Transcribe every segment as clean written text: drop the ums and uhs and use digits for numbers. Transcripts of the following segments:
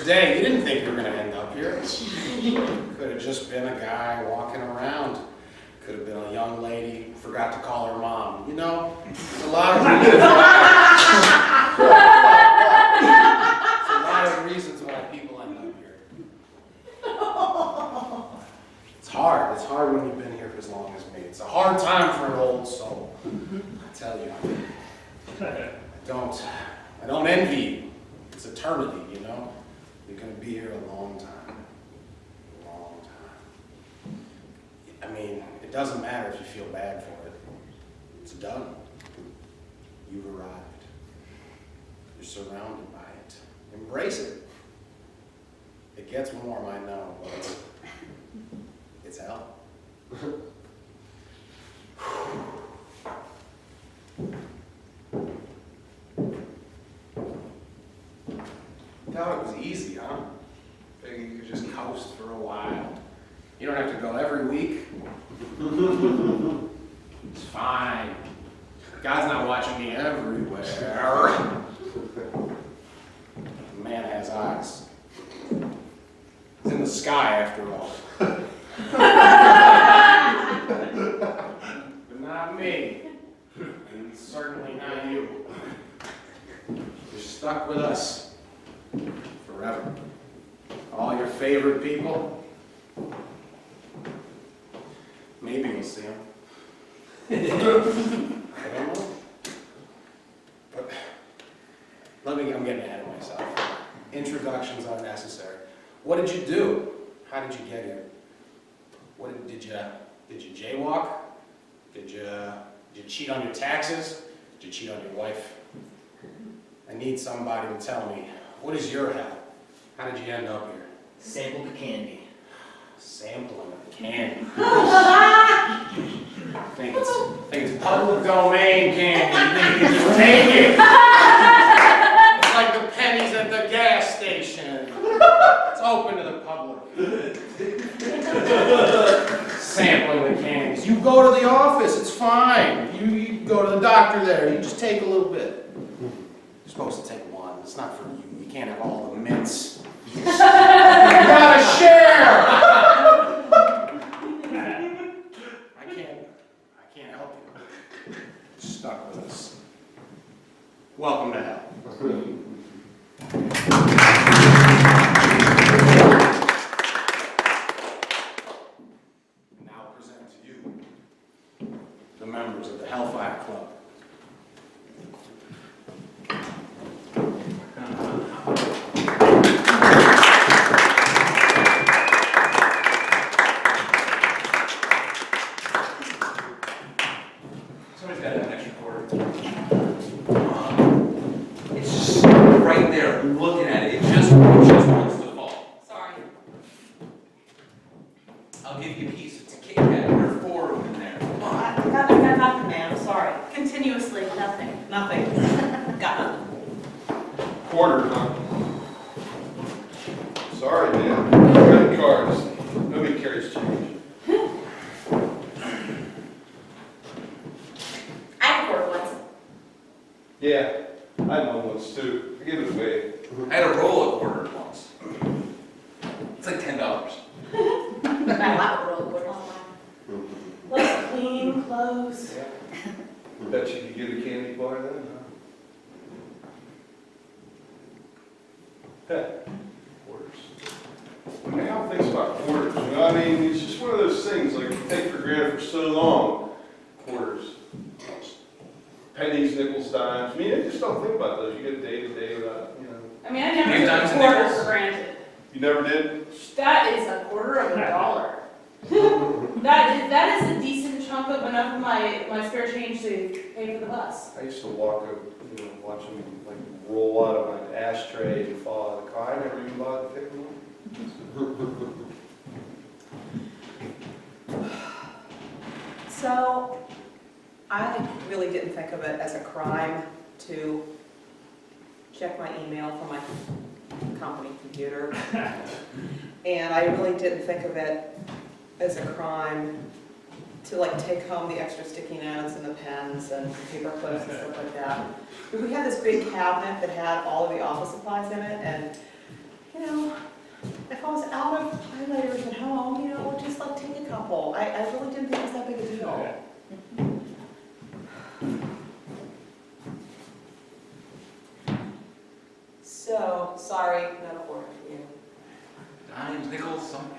first day, you didn't think you were going to end up here. Could have just been a guy walking around. Could have been a young lady who forgot to call her mom. You know, there's a lot of reasons why people end up here. It's hard. It's hard when you've been here for as long as me. It's a hard time for an old soul. I tell you. I don't envy you. It's eternity, you know? You're going to be here a long time. A long time. I mean, it doesn't matter if you feel bad for it. It's done. You've arrived. You're surrounded by it. Embrace it. It gets warm, I know, but it's hell. Thought it was easy, huh? Figured you could just coast for a while. You don't have to go every week. It's fine. God's not watching me everywhere. The man has eyes. It's in the sky, after all. But not me. And certainly not you. You're stuck with us. Forever. All your favorite people. Maybe we'll see them. I don't know. But I'm getting ahead of myself. Introductions are necessary. What did you do? How did you get here? Did you jaywalk? Did you cheat on your taxes? Did you cheat on your wife? I need somebody to tell me. What is your hell? How did you end up here? Sample the candy. Sampling the candy. think it's public domain candy. You think you can take it. It's like the pennies at the gas station. It's open to the public. Sampling the candies. You go to the office, it's fine. You go to the doctor there, you just take a little bit. You're supposed to take one. It's not for you. You can't have all the mints. You gotta share! I can't help you. You're stuck with us. Welcome to hell. Now present to you the members of the Hellfire Club. Somebody's got an extra quarter. It's just right there. I'm looking at it. It just wants to fall. Sorry. I'll give you a piece. It's a Kit Kat. There are 4 of them in there. I got nothing, ma'am. Sorry. Continuously, nothing. Nothing. Got nothing. Quarter, huh? Sorry, man. Credit cards. Nobody carries change. I have a quarter once. Yeah, I had one once too. I gave it away. I had a roll of quarters once. It's like $10. I have a roll of quarters. Let's clean clothes. Bet you could get a candy bar then, huh? Quarters. I mean, how things about quarters, you know? I mean, it's just one of those things like you take for granted for so long. Quarters. Pennies, nickels, dimes. I mean, I just don't think about those. You get day to day without, you know. I mean, I never Name took dimes a and quarter nickels? for granted. You never did? That is a quarter of a dollar. that is a decent chunk of enough of my spare change to pay for the bus. I used to watch them like roll out of an ashtray and fall out of the car. I never even bothered to pick them up. So, I really didn't think of it as a crime to check my email from my company computer. And I really didn't think of it as a crime to like take home the extra sticky notes and the pens and paper clips and stuff like that. But we had this big cabinet that had all of the office supplies in it, and know, if I was out of highlighters at home, you know, just like take a couple. I really didn't think it was that big a deal. So, sorry, no order for you. Dimes, nickels, something.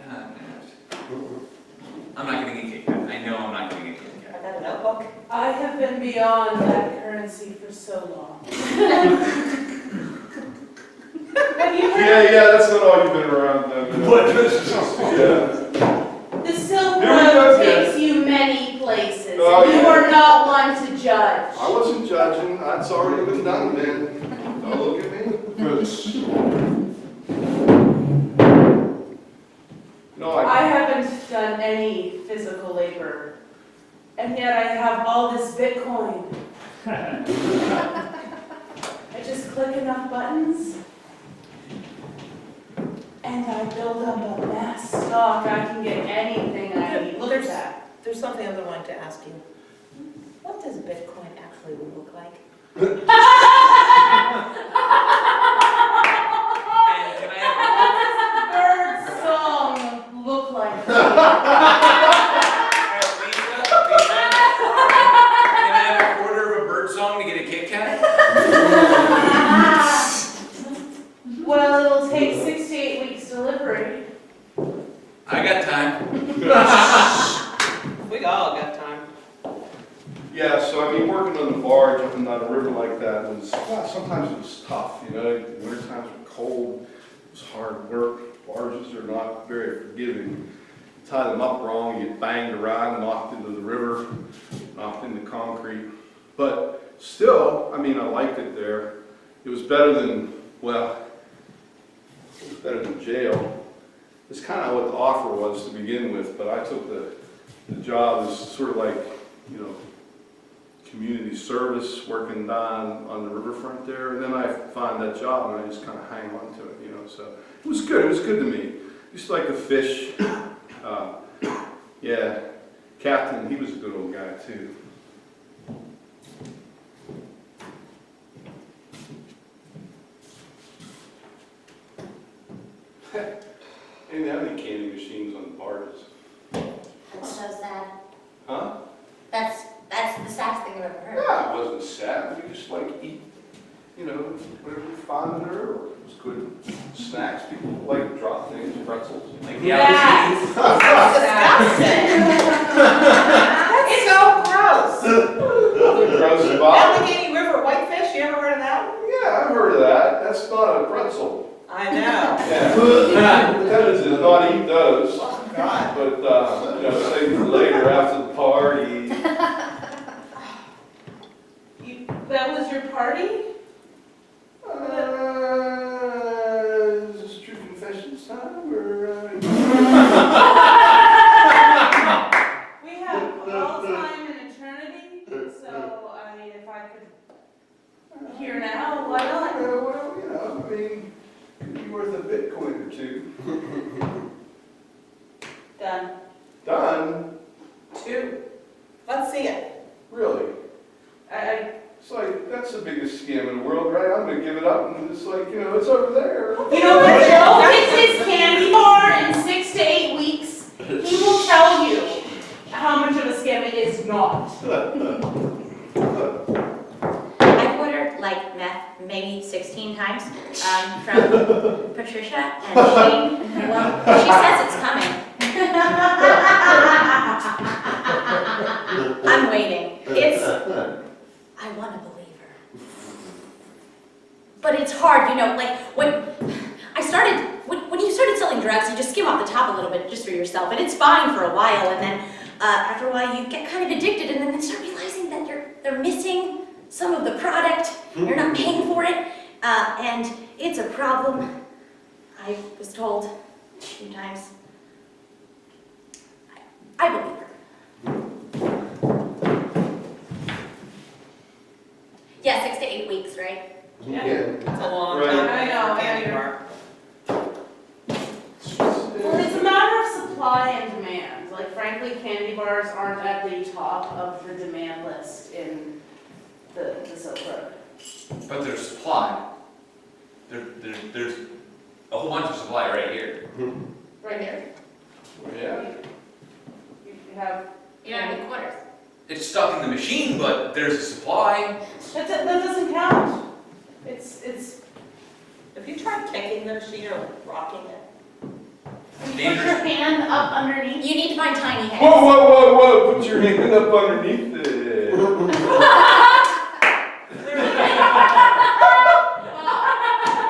I'm not getting a Kit Kat. I know I'm not getting a Kit I Kat. got a notebook. I have been beyond that currency for so long. Have you heard? Yeah, that's not all you've been around them. What? Yeah. The Silk Here we go Road again. takes you many places. Oh, and you yeah. are not one to judge. I wasn't judging, that's already been done, man. Don't look at me. No, I haven't done any physical labor, and yet I have all this Bitcoin. I just click enough buttons, and I build up a mass stock. I can get anything I need. Look at that. There's something I've been wanting to ask you. What does Bitcoin actually look like? And can I have Bird song look like? Lisa, can I have a quarter of a bird song to get a Kit Kat? Well, it'll take 6 to 8 weeks delivery. I got time. We all got time. Yeah, so I mean, working on the barge up and down a river like that was, well, sometimes it was tough, you know, winter times were cold, it was hard work, barges are not very forgiving. You tie them up wrong, you get banged around, knocked into the river, knocked into concrete. But still, I mean, I liked it there. It was better than, well, it was better than jail. It's kind of what the offer was to begin with, but I took the job as sort of like, you know, community service, working down on the riverfront there, and then I find that job and I just kind of hang on to it, you know, so it was good to me. Just like to fish, yeah, Captain, he was a good old guy too. They didn't have any candy machines on the barges. That's so sad. Huh? That's the saddest thing I've ever heard. Yeah, it wasn't sad, we just like eat, you know, whatever we found there, or it was good snacks, people like drop things, pretzels. Like the Yes. That's so gross. Nothing gross about it. Allegheny River whitefish, you ever heard of that one? Yeah, I've heard of that, that's not a pretzel. I know. Yeah. Lieutenants did not eat those, Oh, God. but, you know, save for later after the party. That was your party? Is this true confessions time, or? We have all time and eternity, so I mean, if I could hear now, why not? Well, you know, I mean, could be worth a Bitcoin or two. Done. Done? 2. Let's see it. Really? I It's like, that's the biggest scam in the world, right? I'm gonna give it up, and it's like, you know, it's over there. You know what? Go get his candy bar in 6 to 8 weeks. He will tell you how much of a scam it is not. I've ordered like meth maybe 16 times from Patricia, and she says it's coming. I'm waiting. I want to believe her. But it's hard, you know, like when you started selling drugs, you just skim off the top a little bit just for yourself, and it's fine for a while, and then after a while you get kind of addicted, and then you start realizing that they're missing some of the product, you're not paying for it, and it's a problem. I was told a few times. I believe her. Yeah, 6 to 8 weeks, right? Yeah. It's a long Right. time. I know, Candy I know. bar. Well, it's a matter of supply and demand. Like, frankly, candy bars aren't at the top of the demand list in the Silk Road. But there's supply. There's a whole bunch of supply right here. Right here. Yeah. You have, You don't have any quarters. It's stuck in the machine, but there's a supply. that doesn't count. It's, Have you tried kicking the machine or rocking it? you put your hand up underneath. You need to find tiny Whoa, heads. whoa, whoa, whoa, put your hand up underneath it. Where'd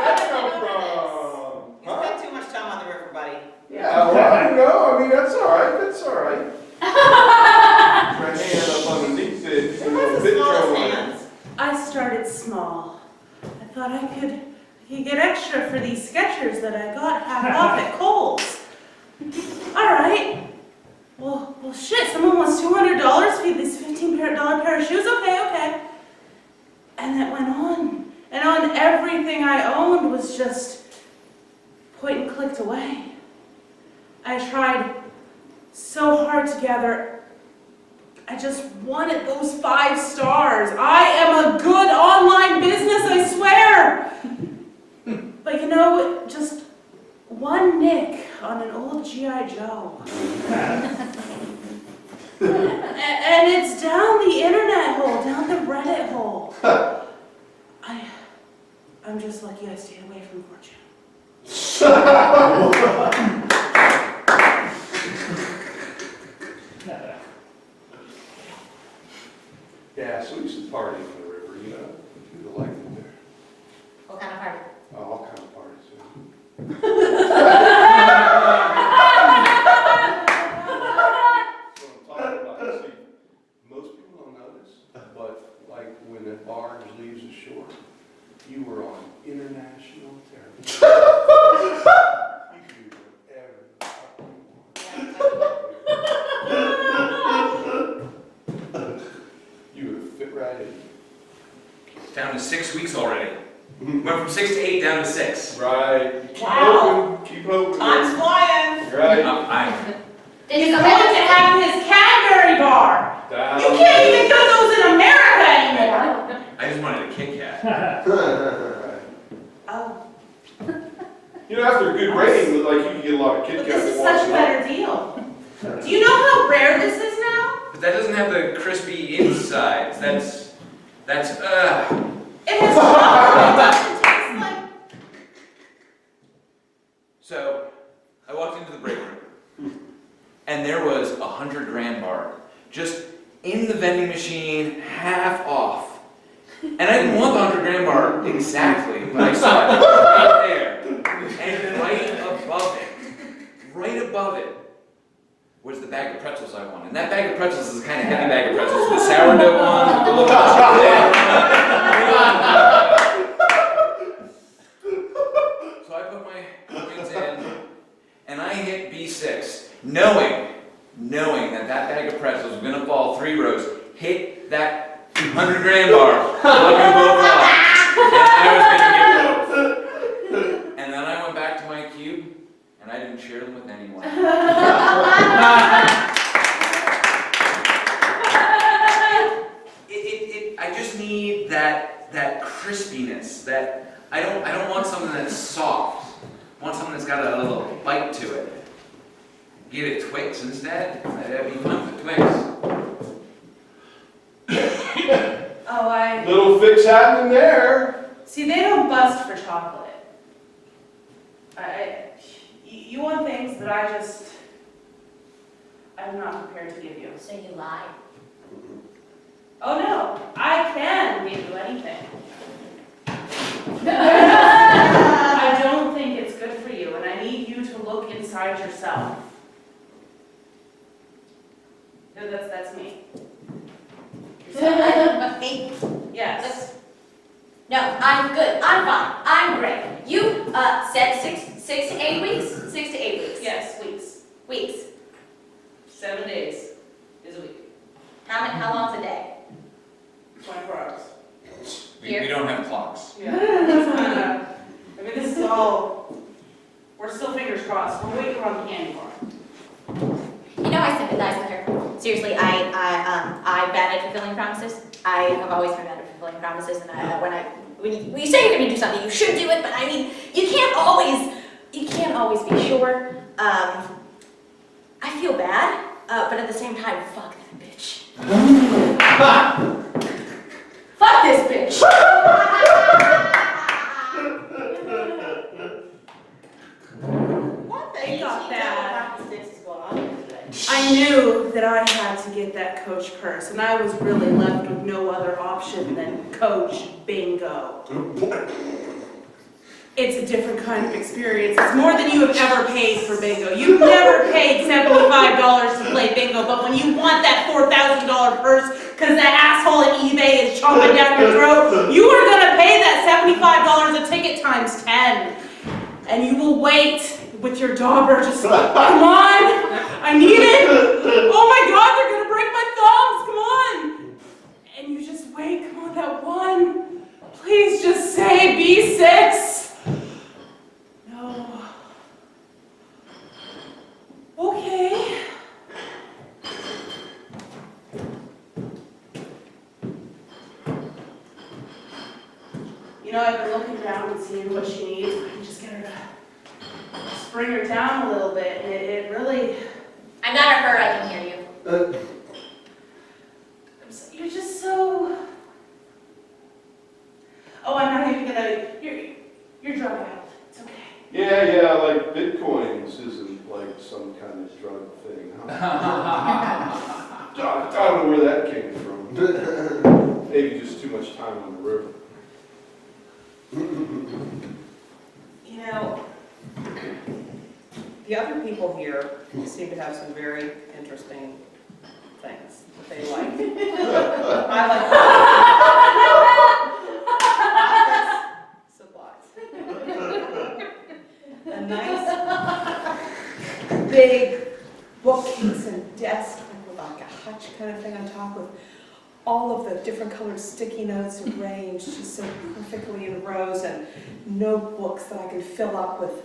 that come from? You spent too much time on the river, buddy. Yeah, well, I know, I mean, that's all right, that's all right. Put your hand up underneath it. Who has the smallest hands? I started small. I thought I could get extra for these Skechers that I got half off at Kohl's. All right. Well, shit. Someone wants $200 for these $15 pair of shoes. Okay. And that went on and on. Everything I owned was just point and clicked away. I tried so hard to gather. I just wanted those 5 stars. I am a good online business, I swear. But you know, just one nick on an old G.I. Joe. And it's down the internet hole, down the Reddit hole. I'm just lucky I stayed away from fortune. Yeah, so we used to party on the river, you know, people liked it there. What kind of party? Oh, all kind of parties, yeah. So I'm talking about, see, most people don't notice, but like when a barge leaves the shore, you were on international territory. You could do whatever the fuck you want. You would fit right in. Down to 6 weeks already. Went from 6 to 8 down to 6. Right. Keep Wow. hoping, keep hoping. Time's flying. Right. I'm Did He's you going go to ahead have his Cadbury bar. Down. You can't even get those in America anymore. I just wanted a Kit Kat. Right. Oh, You know, after a good rain, like you can get a lot of Kit but Kats. this is such a better deal. Do you know how rare this is now? But that doesn't have the crispy insides. That's It has chocolate. It tastes like. So, I walked into the break room, and there was a 100-gram bar, just in the vending machine, half off. And I didn't want the 100-gram bar exactly, but I saw it right there. And right above it, was the bag of pretzels I wanted. And that bag of pretzels is a kind of heavy bag of pretzels. The sourdough one, with the little chocolate. So I put my coins in, and I hit B6, knowing that that bag of pretzels was going to fall 3 rows, hit that 100-gram bar, look them both off, and I was going to get both. And then I went back to my cube, and I didn't share them with anyone. I just need that crispiness. That I don't want something that's soft. I want something that's got a little bite to it. Get a Twix instead. That'd be fun with Twix. Oh, Little fix happening there. see, they don't bust for chocolate. You want things that I'm not prepared to give you. So you lied. Oh no, I can give you anything. I don't think it's good for you, and I need you to look inside yourself. No, that's me. Me? Yes. No, I'm good. I'm fine. I'm great. You said 6 to 8 weeks? 6 to 8 weeks. Yes, weeks. Weeks. 7 days is a week. How long's a day? 24 hours. We don't have clocks. Yeah. I mean, this is all, we're still fingers crossed. We're waiting on the candy bar. You know, I sympathize with her. Seriously, I'm bad at fulfilling promises. I have always been bad at fulfilling promises, and when you say you're going to do something, you should do it. But I mean, you can't always you can't always be sure. I feel bad, but at the same time, fuck that bitch. Fuck this bitch. What They got that. Sticks is going on here today. I knew that I had to get that coach purse, and I was really left with no other option than Coach Bingo. It's a different kind of experience. It's more than you have ever paid for bingo. You've never paid $75 to play bingo, but when you want that $4,000 purse because that asshole at eBay is chomping down your throat, you are gonna pay that $75 a ticket times 10. And you will wait with your dauber, just come on, I need it. Oh my God, they're gonna break my thumbs, come on. And you just wait, come on, that one. Please just say B6. No. Okay. You know, I've been looking around and seeing what she needs. I can just get her to bring her down a little bit. It really, I'm not at her, I can hear you. you're just so. Oh, I'm not even gonna. You're drug out. It's okay. Yeah, like Bitcoins isn't like some kind of drug thing, huh? I don't know where that came from. Maybe just too much time on the river. You know, the other people here seem to have some very interesting things that they like. I like office supplies. A nice big bookcase and desk with like a hutch kind of thing on top with all of the different colored sticky notes arranged just so perfectly in rows, and notebooks that I can fill up with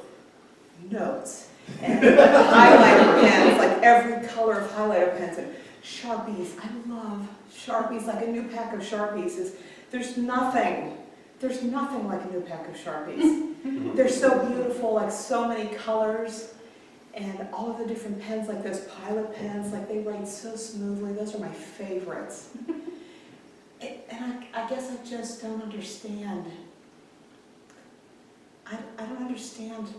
notes, and highlighter pens, like every color of highlighter pens, and Sharpies. I love Sharpies, like a new pack of Sharpies is, there's nothing like a new pack of Sharpies. They're so beautiful, like so many colors. And all of the different pens, like those Pilot pens, like they write so smoothly. Those are my favorites. And I guess I just don't understand. I don't understand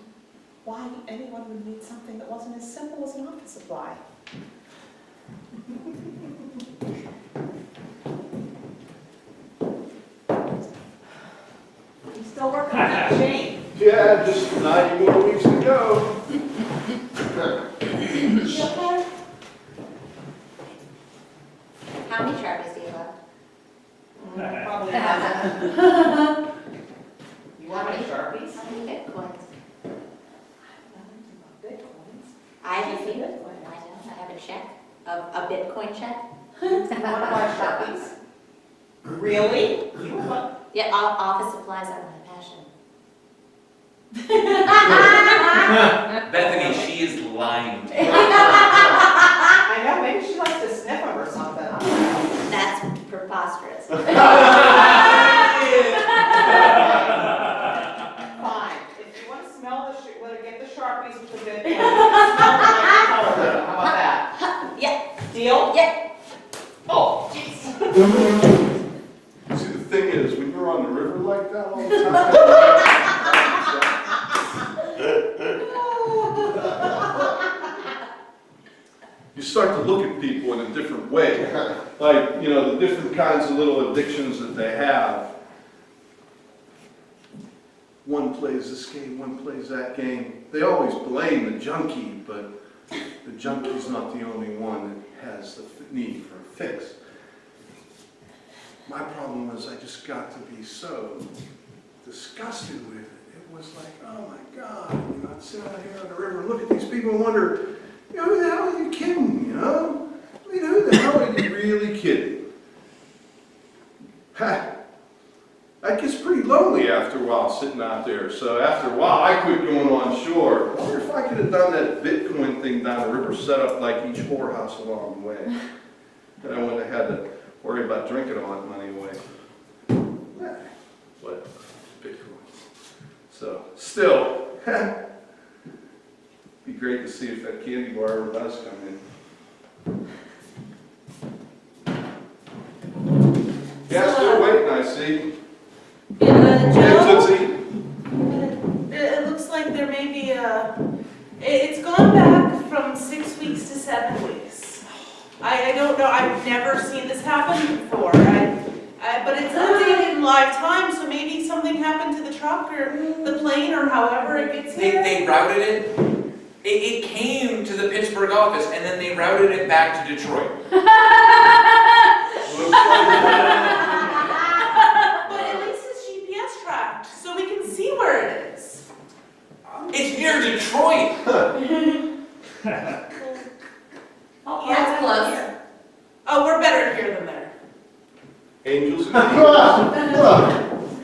why anyone would need something that wasn't as simple as an office supply. I'm still working on that chain. Yeah, just 90 more weeks to go. How many Sharpies do you have? Probably not. You want any Sharpies? How many Bitcoins? Bitcoins. I have a few. I know, I have a check, a Bitcoin check. You want to buy Sharpies? Really? You want? Yeah, office supplies are my passion. Bethany, she is lying. I know, maybe she likes to sniff them or something. I don't know. That's preposterous. Fine. If you want to smell the, want to get the Sharpies with the Bitcoin, smell the nice color. How about that? Yeah. Deal? Yeah. Oh, jeez. See, the thing is, when you're on the river like that all the time, you start to look at people in a different way. Like, you know, the different kinds of little addictions that they have. One plays this game, one plays that game. They always blame the junkie, but the junkie's not the only one that has the need for a fix. My problem was I just got to be so disgusted with it. It was like, oh my God, you know, I'd sit out here on the river and look at these people and wonder, you know, who the hell are you kidding, you know? I mean, who the hell are you really kidding? Ha! That gets pretty lonely after a while sitting out there. So after a while, I quit going on shore. I wonder if I could have done that Bitcoin thing down the river, set up like each whorehouse along the way. Then I wouldn't have had to worry about drinking all that money away. But Bitcoin. So still, Be great to see if that candy bar ever does come in. Yeah, still waiting, I see. Yeah, Hey, Joe? Tootsie. It looks like there may be it's gone back from 6 weeks to 7 weeks. I don't know, I've never seen this happen before. But it's updated in live time, so maybe something happened to the truck or the plane or however it gets here. They routed it. It came to the Pittsburgh office and then they routed it back to Detroit. Looks like But at least it's GPS tracked, so we can see where it is. It's near Detroit. Oh, that's close. Oh, we're better here than there. angels and demons.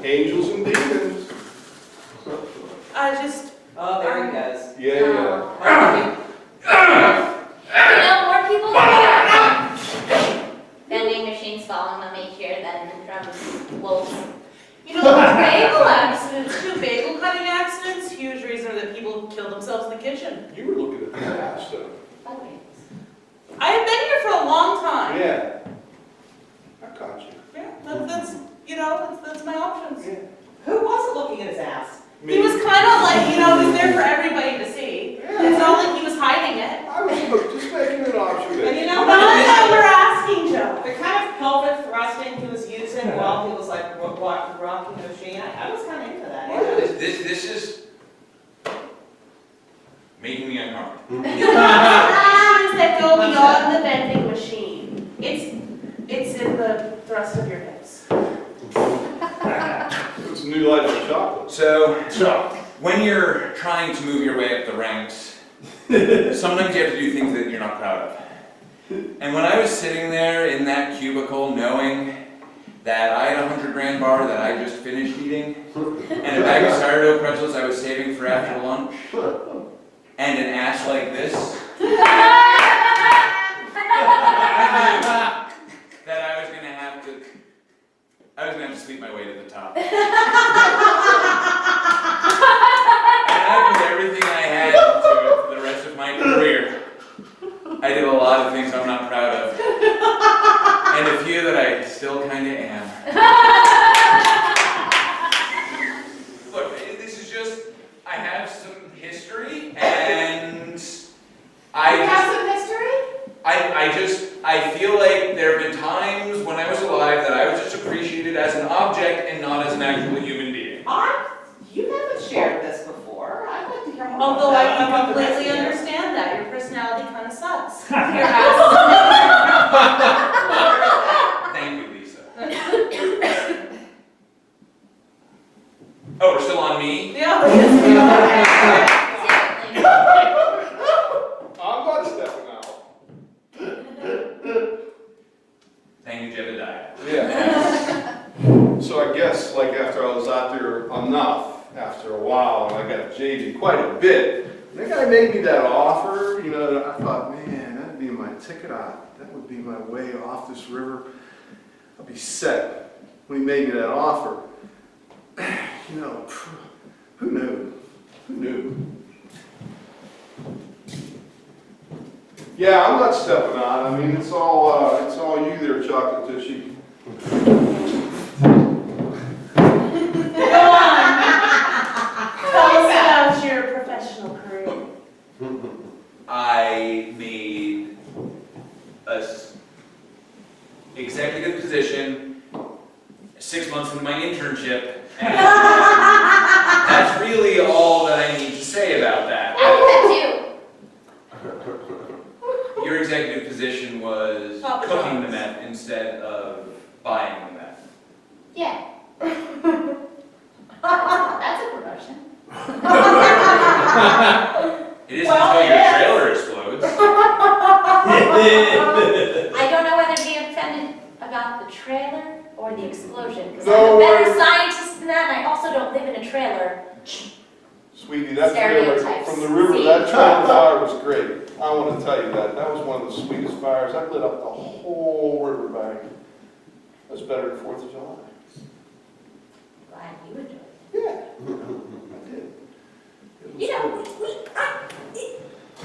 Angels and demons. I just, Oh, there he goes. Yeah, yeah. You know, more people vending machines falling on me here than from wolves. you know, bagel accidents too. Bagel cutting accidents, huge reason that people kill themselves in the kitchen. You were looking at the past, so. I have been here for a long time. Yeah. I caught you. Yeah, that's my options. Yeah. Who wasn't looking at his ass? He was kind of like, he was there for everybody to see. It's not like he was hiding it. I was just making an observation. And you know Not what? that we're asking, Joe. The kind of pelvic thrusting he was using while he was like rocking the machine, I was kind of into that. Yeah. This is making me uncomfortable. Actions that go beyond the vending machine. It's in the thrust of your hips. It's a new light on chocolate. So, when you're trying to move your way up the ranks, sometimes you have to do things that you're not proud of. And when I was sitting there in that cubicle knowing that I had a 100-gram bar that I just finished eating, and a bag of sourdough pretzels I was saving for after lunch, and an ass like this, that I was gonna have to sleep my way to the top. And I put everything I had into it for the rest of my career. I did a lot of things I'm not proud of. And a few that I still kinda am. Look, this is just, I have some history, and I feel like there have been times when I was alive that I was just appreciated as an object and not as an actual human being. You haven't shared this before. I'd like to hear more. Although about I that. completely understand that. Your personality kind of sucks. Your ass. Thank you, Lisa. Oh, we're still on me? Yeah. I'm not stepping out. Thank you, Jebediah. Yeah. So I guess, like, after I was out there enough, after a while, and I got jaded quite a bit, and that guy made me that offer, I thought, man, that'd be my ticket out. That would be my way off this river. I'd be set when he made me that offer. Who knew? Who knew? Yeah, I'm not stepping out. I mean, it's all you there, Chocolate Tushy. Go on. Tell us about your professional career. I made a executive position 6 months into my internship, and that's really all that I need to say about that. I did Your executive position was Papa cooking the John's. meth instead of buying the meth. too. Yeah. That's a promotion. It isn't Well, until your yes. trailer explodes. I don't know whether to be offended about the trailer or the explosion, because No I'm a better worries. scientist than that, and I also don't live in a trailer. Sweetie, that trailer Stereotypes. from the river, See? that trailer fire was great. I want to tell you that. That was one of the sweetest fires. That lit up the whole riverbank. That was better than 4th of July. Glad you enjoyed it. Yeah, I did. You know,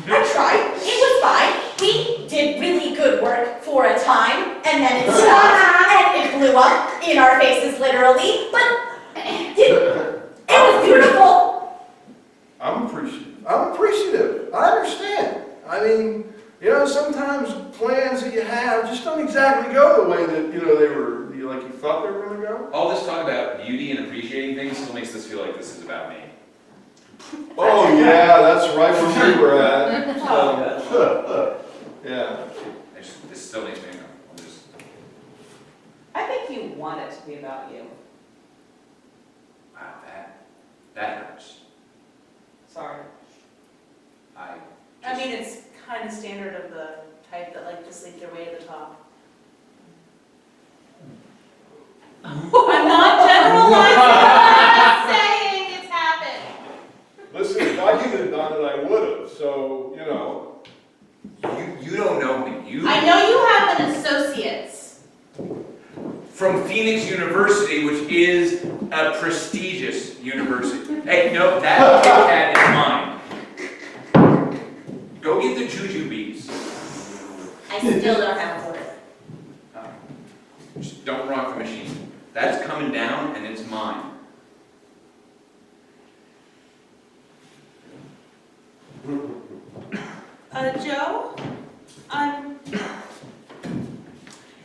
I tried. It was fine. We did really good work for a time, and then it stopped, and it blew up in our faces, literally. But it was beautiful. I'm appreciative. I understand. I mean, sometimes plans that you have just don't exactly go the way that, they were, like you thought they were going to go. All this talk about beauty and appreciating things still makes this feel like this is about me. Oh, yeah, that's right where we were at. Yeah. This still makes me uncomfortable. I think you want it to be about you. Wow, that hurts. Sorry. I mean, it's kind of standard of the type that like to sleep their way to the top. I'm not generalizing, I'm just saying it's happened. Listen, if I could have done it, I would have. So, You don't know me. I know you have an associate's. From Phoenix University, which is a prestigious university. Hey, no, that Kit Kat is mine. Go get the jujubes. I still don't have a quarter. Just don't rock the machine. That's coming down, and it's mine. Joe?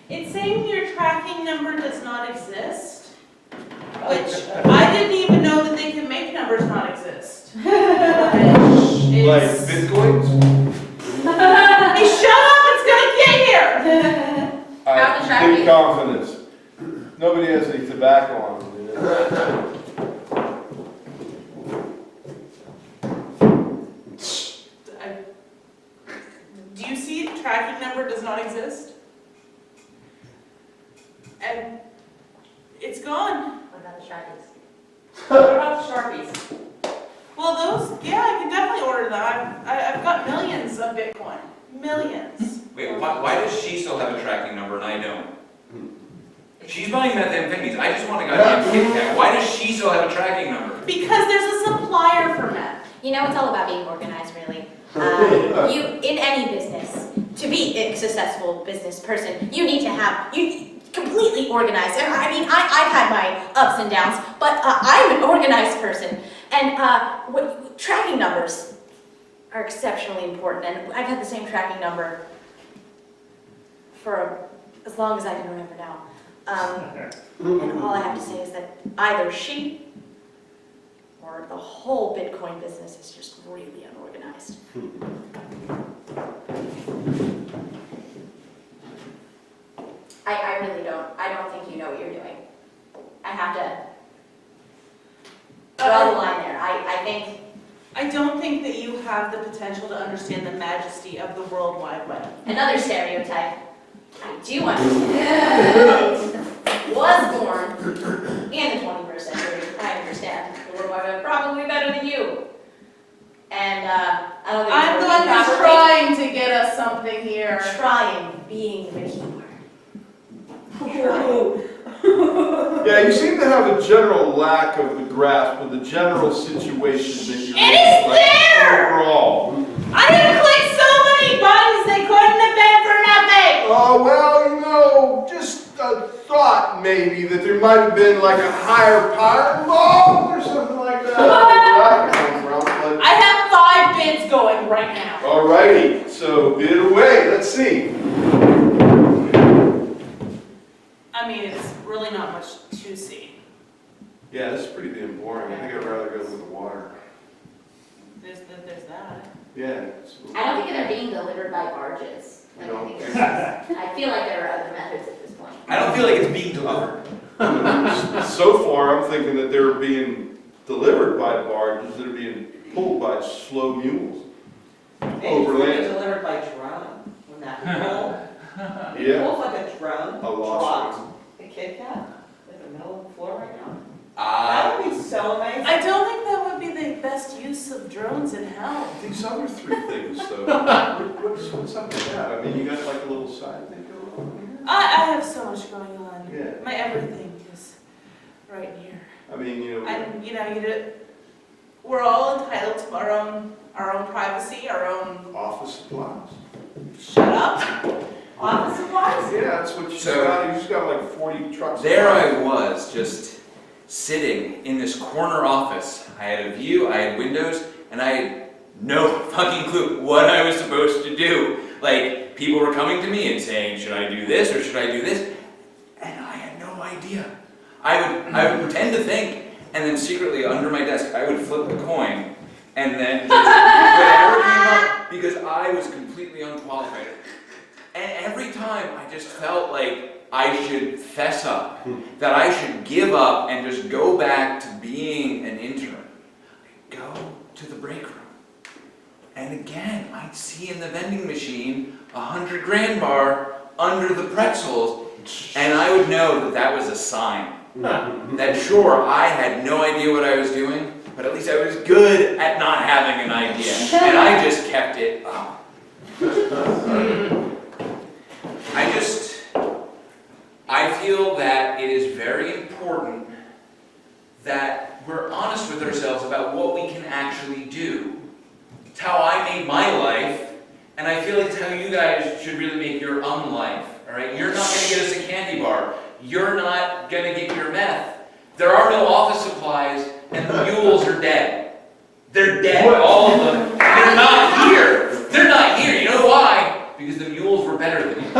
It's saying your tracking number does not exist, which I didn't even know that they could make numbers not exist. Which like is... Bitcoins? Hey, shut up! It's gonna get here! I How's the have tracking? big confidence. Nobody has any tobacco on them. Do you see tracking number does not exist? And it's gone. What about the Sharpies? What about the Sharpies? Well, those, yeah, I can definitely order them. I've got millions of Bitcoin. Millions. Wait, why does she still have a tracking number and I don't? She's buying methamphetamines. I just want a goddamn Kit Kat. Why does she still have a tracking number? Because there's a supplier for meth. You know, it's all about being organized, really. In any business, to be a successful business person, you need to have, completely organized. And I mean, I've had my ups and downs, but I'm an organized person. And tracking numbers are exceptionally important. And I've had the same tracking number for as long as I can remember now. And all I have to say is that either she or the whole Bitcoin business is just really unorganized. I really don't. I don't think you know what you're doing. I have to draw the line there. I think... I don't think that you have the potential to understand the majesty of the World Wide Web. Another stereotype. I do understand. Was born in the 21st century. I understand. The World Wide Web probably better than you. And I don't think I'm the one who's trying to get us something here. Trying being the key word. Yeah, you seem to have a general lack of the grasp of the general situation that you're It is in, there! overall. I have clicked so many buttons they couldn't have been for nothing! Oh, well, just a thought maybe that there might have been like a higher power involved or something like that. Where that come from, but... I have 5 bids going right now. Alrighty, so bid away, let's see. I mean, it's really not much to see. Yeah, this is pretty damn boring. I think I'd rather go with the water. There's that. Yeah. I don't think they're being delivered by barges. Like, No. I think I feel like there are other methods at this point. I don't feel like it's being delivered. So far, I'm thinking that they're being delivered by barges that are being pulled by slow mules. Maybe Overland. it's delivered by drone. When that pole Yeah, pulls like a drone, a lost dropped the Kit Kat in the middle of the floor right now. Ah. That would be so amazing. I don't think that would be the best use of drones in hell. These other 3 things, though. What's up with that? I mean, you got like a little side thing going on here? I have so much going on. Yeah. My everything is right here. I mean, And, you know, we're all entitled to our own privacy, our own, Office supplies. shut up, office supplies. Yeah, that's what you So- got. You just got like 40 trucks. There I was, just sitting in this corner office. I had a view, I had windows, and I had no fucking clue what I was supposed to do. Like, people were coming to me and saying, should I do this or should I do this? And I had no idea. I would pretend to think, and then secretly under my desk, I would flip a coin, and then just whatever came up, because I was completely unqualified. And every time I just felt like I should fess up, that I should give up and just go back to being an intern. I'd go to the break room. And again, I'd see in the vending machine a 100 grand bar under the pretzels, and I would know that that was a sign. That sure, I had no idea what I was doing, but at least I was good at not having an idea. And I just kept it up. I feel that it is very important that we're honest with ourselves about what we can actually do. It's how I made my life, and I feel like it's how you guys should really make your own life, all right? You're not going to get us a candy bar. You're not going to get your meth. There are no office supplies, and the mules are dead. They're dead, all of them. They're not here. They're not here. You know why? Because the mules were better than you.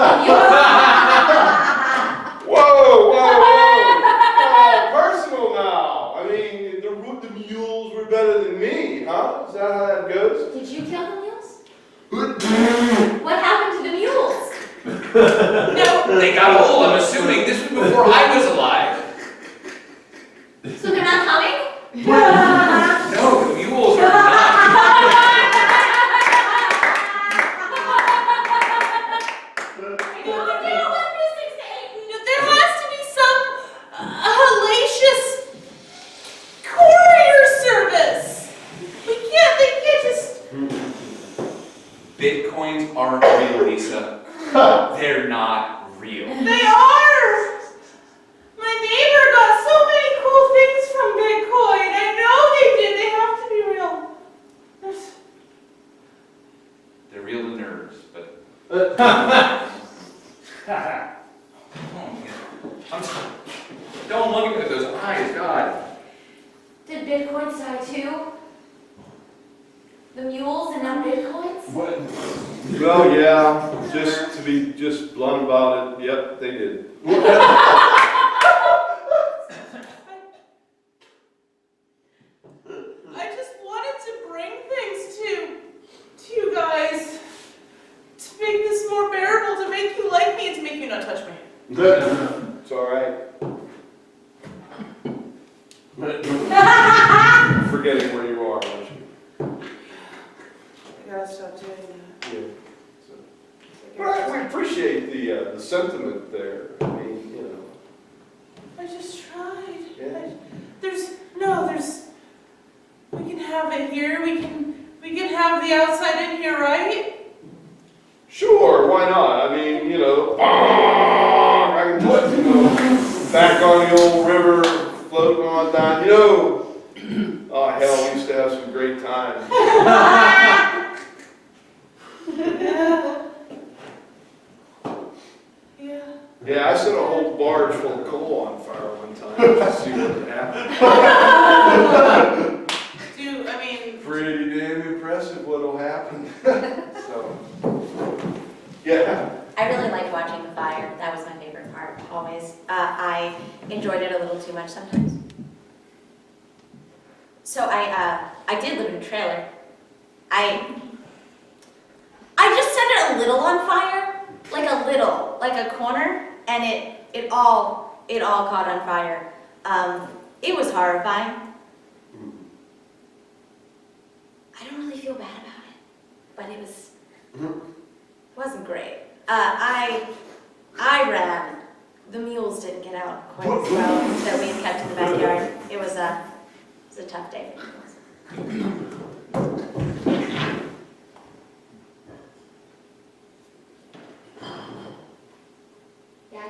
Whoa, whoa, whoa! Oh, personal now. I mean, the mules were better than me, huh? Is that how that goes? Did you kill the mules? What happened to the mules? No, they got old. I'm assuming this was before I was alive. So they're not coming? No, the mules are not. There has to be some hellacious courier service. They can't just. Bitcoins aren't real, Lisa. They're not real. They are. My neighbor got so many cool things from Bitcoin. I know they did. They have to be real. They're real to nerds, but. Oh, man. Don't look at me with those eyes, God. Did Bitcoins die too? The mules and now Bitcoins? What? Well, yeah, just to be just blunt about it, yep, they did. I just wanted to bring things to you guys to make this more bearable, to make you like me, and to make you not touch me. It's all right. Forgetting where you are, aren't you? I gotta stop doing that. Yeah. So. But we appreciate the sentiment there. I mean, you know. I just tried. Yeah. There's we can have it here, we can have the outside in here, right? Sure, why not? I mean, you know, I can put, back on the old river, floating on down, oh hell, we used to have some great times. Yeah. Yeah, I set a whole barge full of coal on fire one time, just to see what would happen. Pretty damn impressive what'll happen. So, yeah. I really liked watching the fire. That was my favorite part, always. I enjoyed it a little too much sometimes. So I did live in a trailer. I just set it a little on fire, like a corner, and it all caught on fire. It was horrifying. I don't really feel bad about it, but it wasn't great. I ran. The mules didn't get out quite as well that we had kept in the backyard. It was a tough day for the mules. Yeah,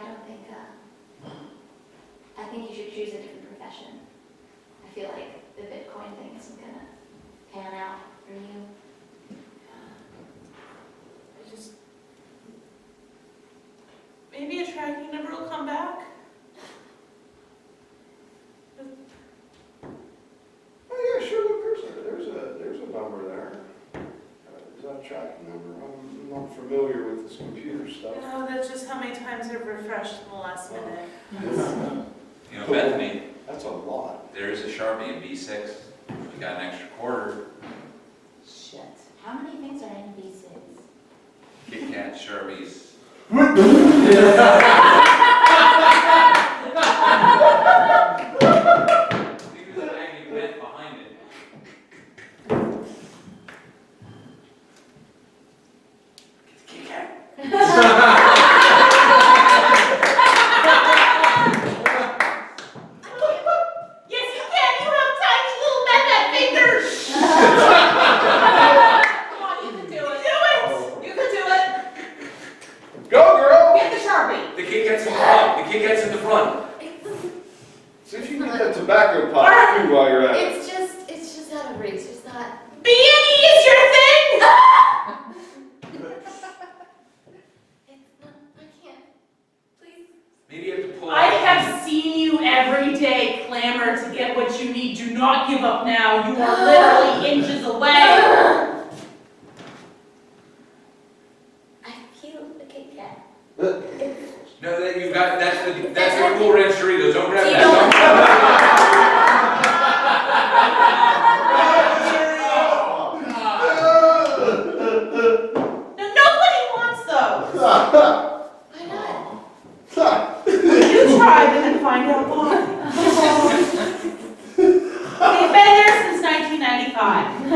I think you should choose a different profession. I feel like the Bitcoin thing isn't gonna maybe a tracking number will come back. Oh, yeah, sure, look, there's a number there. Is that a tracking number? I'm not familiar with this computer stuff. No, that's just how many times I've refreshed in the last minute. You know, Bethany, That's a lot. there is a Sharpie in B6. We got an extra quarter. Shit. How many things are in B6? Kit Kat, Sharpies. There's an agony vent behind it. Kit Kat. Yes, you can. You have tiny little magnet fingers. Come on, you can do it. Do it. You can do it. Go, girl! Get the Sharpie. The Kit Kat's in the front. The Kit Kat's in the front. See if you can get that tobacco pot too while you're at it. It's just out of reach. It's not. B&E is your thing. It's not. I can't. Please. Maybe you have to pull I have seen you every day clamor to get what you need. Do not give up now. You are literally inches away. I feel the Kit Kat. No, that you've got, that's the Cool Ranch Doritos. Don't grab Do you that. know- Don't grab No, nobody wants those. Why not? You try them and find out why. They've been there since 1995.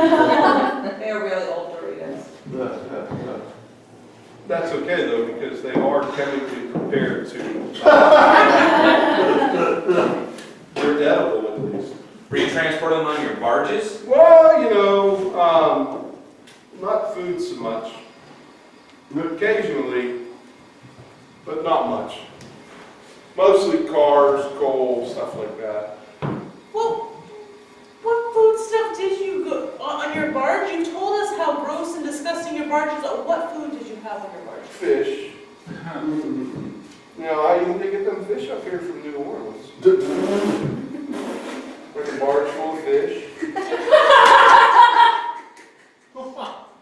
They're really old Doritos. That's okay though, because they are chemically prepared to. They're edible at least. Were you transporting them on your barges? Well, not food so much. Occasionally, but not much. Mostly cars, coal, stuff like that. Well, what food stuff did you go on your barge? You told us how gross and disgusting your barge is. What food did you have on your barge? Fish. I even did get them fish up here from New Orleans. Like a barge full of fish.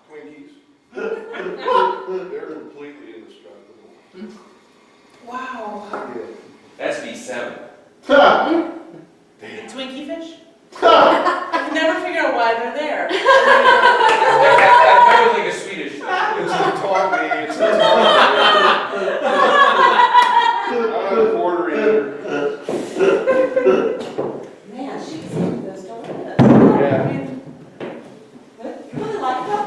Twinkies. They're completely indestructible. Wow. Yeah. That's B7. Twinkie fish? I can never figure out why they're there. That's probably like a Swedish thing. It's a tawny, it's a tawny. I'm a quarter eater. Man, she can see those Doritos. Yeah. You really like them?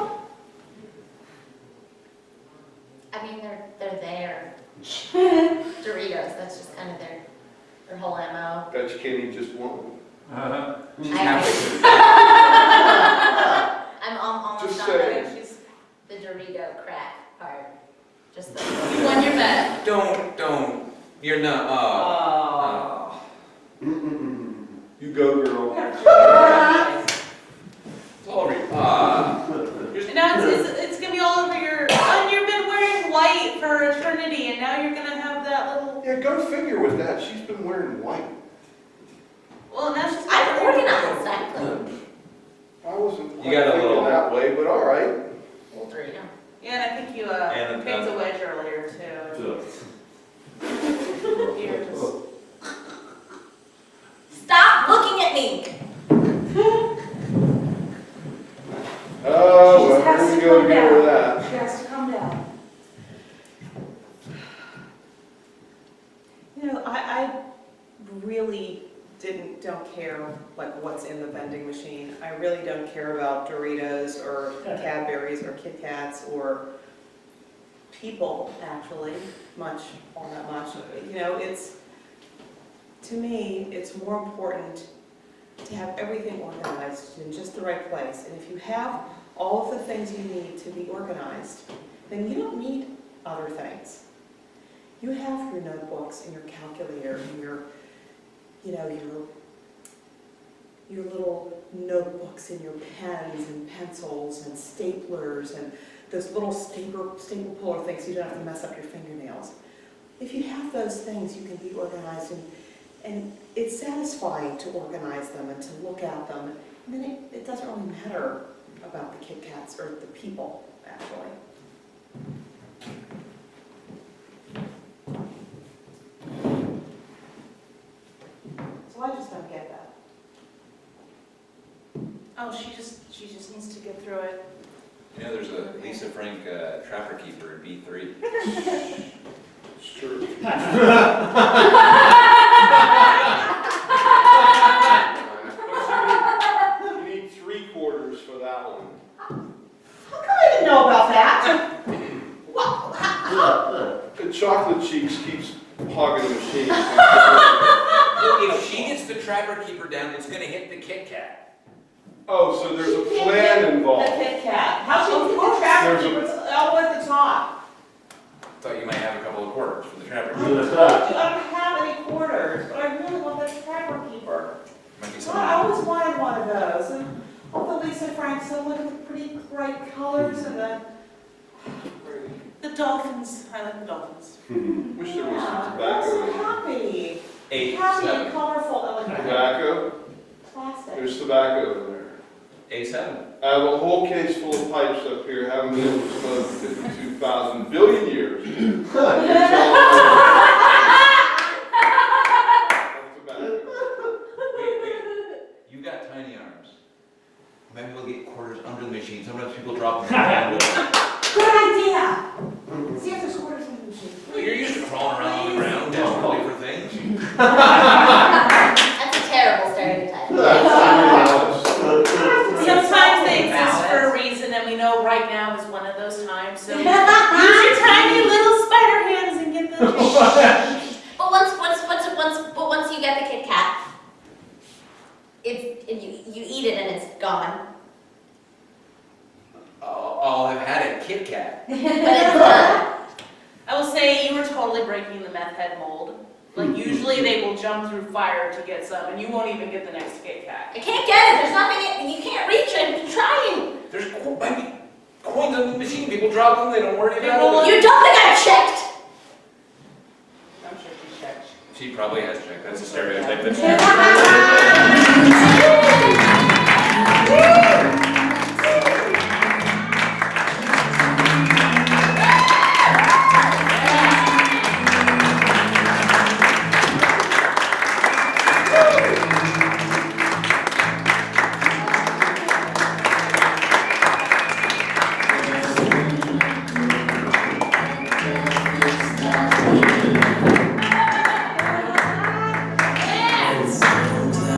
I mean, they're there. Doritos. That's just kind of their whole MO. Bet you can't eat just one. She's I- halfway I'm almost Just done say- with the Dorito crack part. Just the one you're better. Don't. You're not, You go, girl. It's all over you. And now it's gonna be all over your. Oh, you've been wearing white for eternity, and now you're gonna have that little. Yeah, go figure with that. She's been wearing white. Well, now she's. I'm organized. I'm clean. I wasn't You quite got a thinking little- that way, but all right. Well, Dorito. Yeah, and I think you And picked a wedge earlier too. You're just. Stop looking at me. Oh, She well, just has here we to go calm again down. with that. She has to calm down. I really don't care like what's in the vending machine. I really don't care about Doritos or Cadbury's or Kit Kats or people actually, all that much. To me, it's more important to have everything organized in just the right place. And if you have all of the things you need to be organized, then you don't need other things. You have your notebooks and your calculator and your little notebooks and your pens and pencils and staplers and those little staple puller things so you don't have to mess up your fingernails. If those things you can be organized, and it's satisfying to organize them and to look at them. And then it doesn't really matter about the Kit Kats or the people, actually. So I just don't get that. Oh, she just needs to get through it. You know, there's a Lisa Frank trapper keeper in B3. It's true. You need 3/4 for that one. How come I didn't know about that? What? The chocolate cheeks keeps hogging the machine. If she gets the trapper keeper down, it's gonna hit the Kit Kat. Oh, so there's a plan involved. The Kit Kat. How should we put traffic There's a- keepers all the way at the top? Thought you might have a couple of quarters for the trapper I keeper. don't have any quarters, but I really want that trapper keeper. Might be God, something. I always wanted one of those. And all the Lisa Franks, so look at the pretty bright colors and the. The dolphins, I like the dolphins. Wish there was some Yeah, tobacco so in there. happy. 8, Happy 7. and colorful and like Tobacco? plastic. There's tobacco in there. A7. I have a whole case full of pipes up here, haven't been for smoked 52,000 billion years. Wait. You got tiny arms. Maybe we'll get quarters under the machine. Sometimes people drop them down. Good idea. See if there's quarters in the machine. Well, you're used to crawling around on the ground, desperately for things. That's a terrible stereotype. Sometimes they exist for a reason, and we know right now is one of those times, so use your tiny little spider hands and get the. But once you get the Kit Kat, you eat it and it's gone. I'll have had a Kit Kat. But it's done. I will say you were totally breaking the meth head mold. Like usually they will jump through fire to get some, and you won't even get the next Kit Kat. I can't get it. There's nothing. You can't reach it. I'm trying. There's might be coins on the machine. People drop them. They don't worry about it. You don't think I've checked? I'm sure she checked. She probably has checked. That's a stereotype. That's